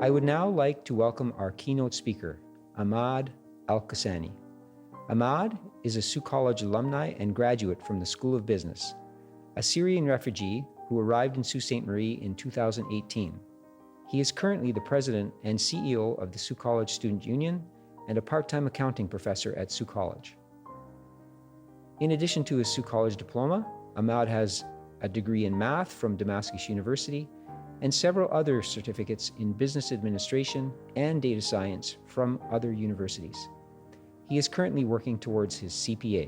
I would now like to welcome our keynote speaker, Ahmad Alkosani. Ahmad is a Sault College alumni and graduate from the School of Business, a Syrian refugee who arrived in Sault Ste. Marie in 2018. He is currently the president and CEO of the Sault College Student Union and a part-time accounting professor at Sault College. In addition to his Sault College diploma, Ahmad has a degree in math from Damascus University and several other certificates in business administration and data science from other universities. He is currently working towards his CPA.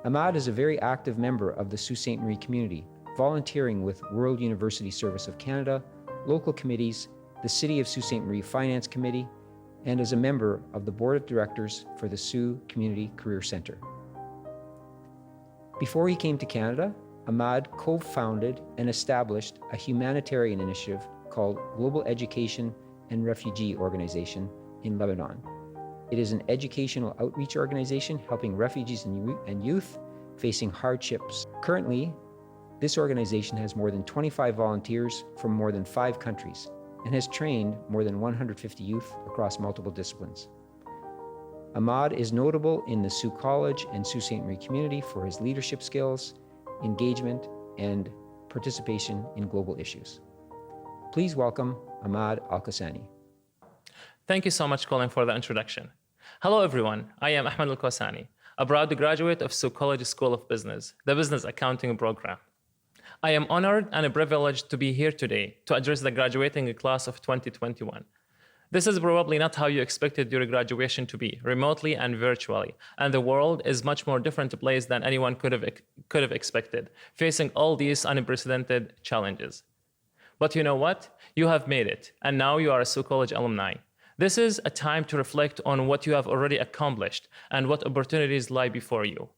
Ahmad is a very active member of the Sault Ste. Marie community, volunteering with World University Service of Canada, local committees, the City of Sault Ste. Marie Finance Committee, and as a member of the Board of Directors for the Sault Community Career Centre. Before he came to Canada, Ahmad co-founded and established a humanitarian initiative called Global Education and Refugee Organization in Lebanon. It is an educational outreach organization helping refugees and youth facing hardships. Currently, this organization has more than 25 volunteers from more than 5 countries and has trained more than 150 youth across multiple disciplines. Ahmad is notable in the Sault College and Sault Ste. Marie community for his leadership skills, engagement, and participation in global issues. Please welcome Ahmad Alkosani. Thank you so much, Colin, for the introduction. Hello, everyone. I am Ahmad Alkosani, a proud graduate of Sault College School of Business, the Business Accounting program. I am honored and privileged to be here today to address the graduating class of 2021. This is probably not how you expected your graduation to be, remotely and virtually, and the world is much more different place than anyone could have expected, facing all these unprecedented challenges. But you know what? You have made it, and now you are a Sault College alumni. This is a time to reflect on what you have already accomplished and what opportunities lie before you.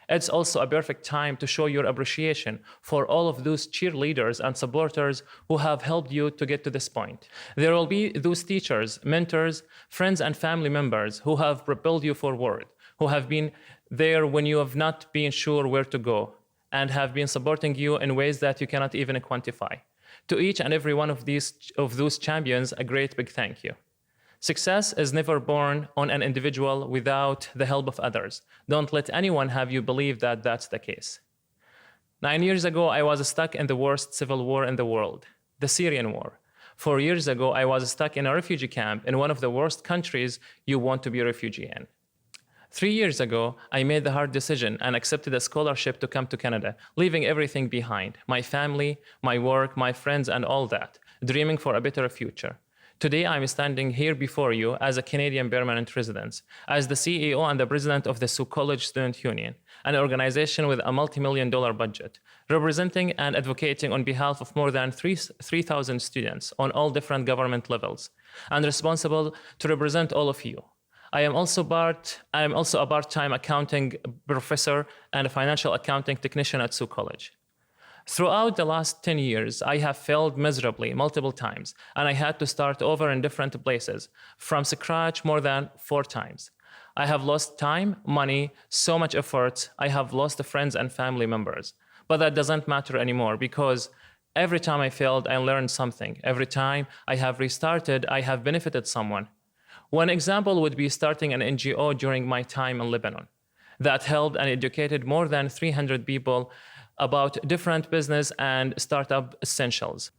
It's also a perfect time to show your appreciation for all of those cheerleaders and supporters who have helped you to get to this point. There will be those teachers, mentors, friends, and family members who have propelled you forward, who have been there when you have not been sure where to go, and have been supporting you in ways that you cannot even quantify. To each and every one of those champions, a great big thank you. Success is never born on an individual without the help of others. Don't let anyone have you believe that that's the case. 9 years ago, I was stuck in the worst civil war in the world, the Syrian war. 4 years ago, I was stuck in a refugee camp in one of the worst countries you want to be a refugee in. 3 years ago, I made the hard decision and accepted a scholarship to come to Canada, leaving everything behind, my family, my work, my friends, and all that, dreaming for a better future. Today, I'm standing here before you as a Canadian permanent resident, as the CEO and the president of the Sault College Student Union, an organization with a multi-million-dollar budget, representing and advocating on behalf of more than 3,000 students on all different government levels, and responsible to represent all of you. I am also a part-time accounting professor and a financial accounting technician at Sault College. Throughout the last 10 years, I have failed miserably multiple times, and I had to start over in different places, from scratch more than 4 times. I have lost time, money, so much effort. I have lost friends and family members. But that doesn't matter anymore, because every time I failed, I learned something. Every time I have restarted, I have benefited someone. One example would be starting an NGO during my time in Lebanon that helped and educated more than 300 people about different business and startup essentials.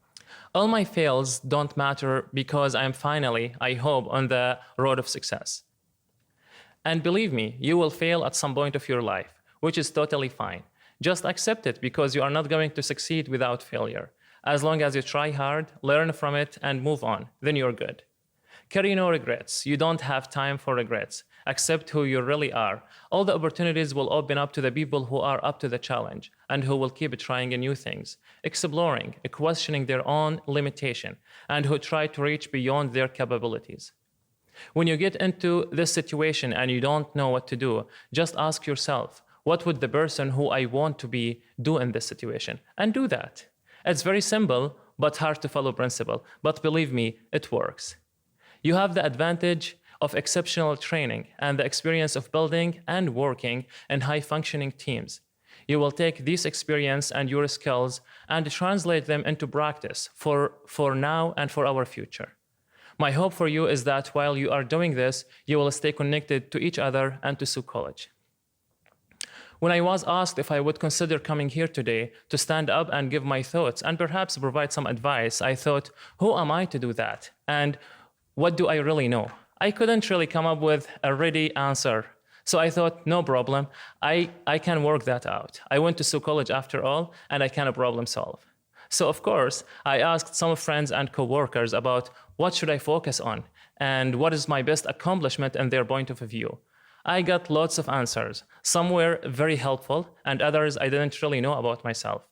All my fails don't matter because I'm finally, I hope, on the road of success. And believe me, you will fail at some point of your life, which is totally fine. Just accept it because you are not going to succeed without failure. As long as you try hard, learn from it, and move on, then you're good. Carry no regrets. You don't have time for regrets. Accept who you really are. All the opportunities will open up to the people who are up to the challenge and who will keep trying new things, exploring, questioning their own limitation, and who try to reach beyond their capabilities. When you get into this situation and you don't know what to do, just ask yourself, what would the person who I want to be do in this situation? And do that. It's very simple, but hard to follow principle. But believe me, it works. You have the advantage of exceptional training and the experience of building and working in high-functioning teams. you will take this experience and your skills and translate them into practice for now and for our future. My hope for you is that while you are doing this, you will stay connected to each other and to Sault College. When I was asked if I would consider coming here today to stand up and give my thoughts and perhaps provide some advice, I thought, who am I to do that? And what do I really know? I couldn't really come up with a ready answer. So I thought, no problem, I can work that out. I went to Sault College after all, and I can problem solve. So of course, I asked some friends and coworkers about what should I focus on and what is my best accomplishment and their point of view. I got lots of answers. Some were very helpful, and others I didn't really know about myself.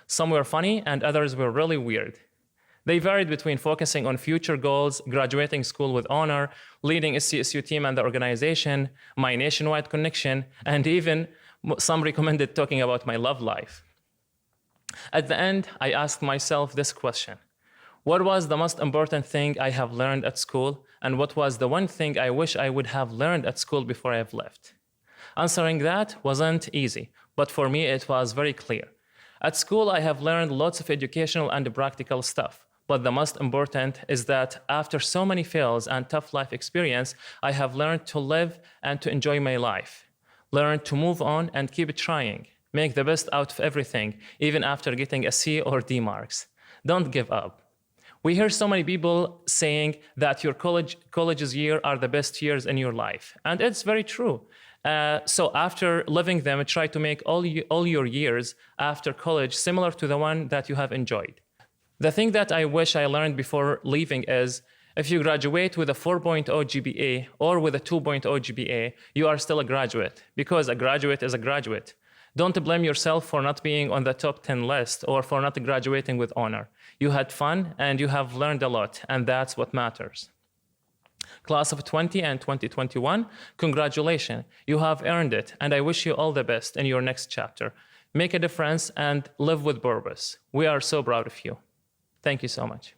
Some were funny, and others were really weird. They varied between focusing on future goals, graduating school with honor, leading a CSU team and the organization, my nationwide connection, and even some recommended talking about my love life. At the end, I asked myself this question: what was the most important thing I have learned at school, and what was the one thing I wish I would have learned at school before I have left? Answering that wasn't easy, but for me it was very clear. At school, I have learned lots of educational and practical stuff, but the most important is that after so many fails and tough life experience, I have learned to live and to enjoy my life, learn to move on and keep trying, make the best out of everything, even after getting a C or D marks. Don't give up. We hear so many people saying that your college's year are the best years in your life, and it's very true. So after living them, try to make all your years after college similar to the one that you have enjoyed. The thing that I wish I learned before leaving is, if you graduate with a 4.0 GPA or with a 2.0 GPA, you are still a graduate, because a graduate is a graduate. Don't blame yourself for not being on the top 10 list or for not graduating with honor. You had fun and you have learned a lot, and that's what matters. Class of 20 and 2021, congratulations. You have earned it, and I wish you all the best in your next chapter. Make a difference and live with purpose. We are so proud of you. Thank you so much.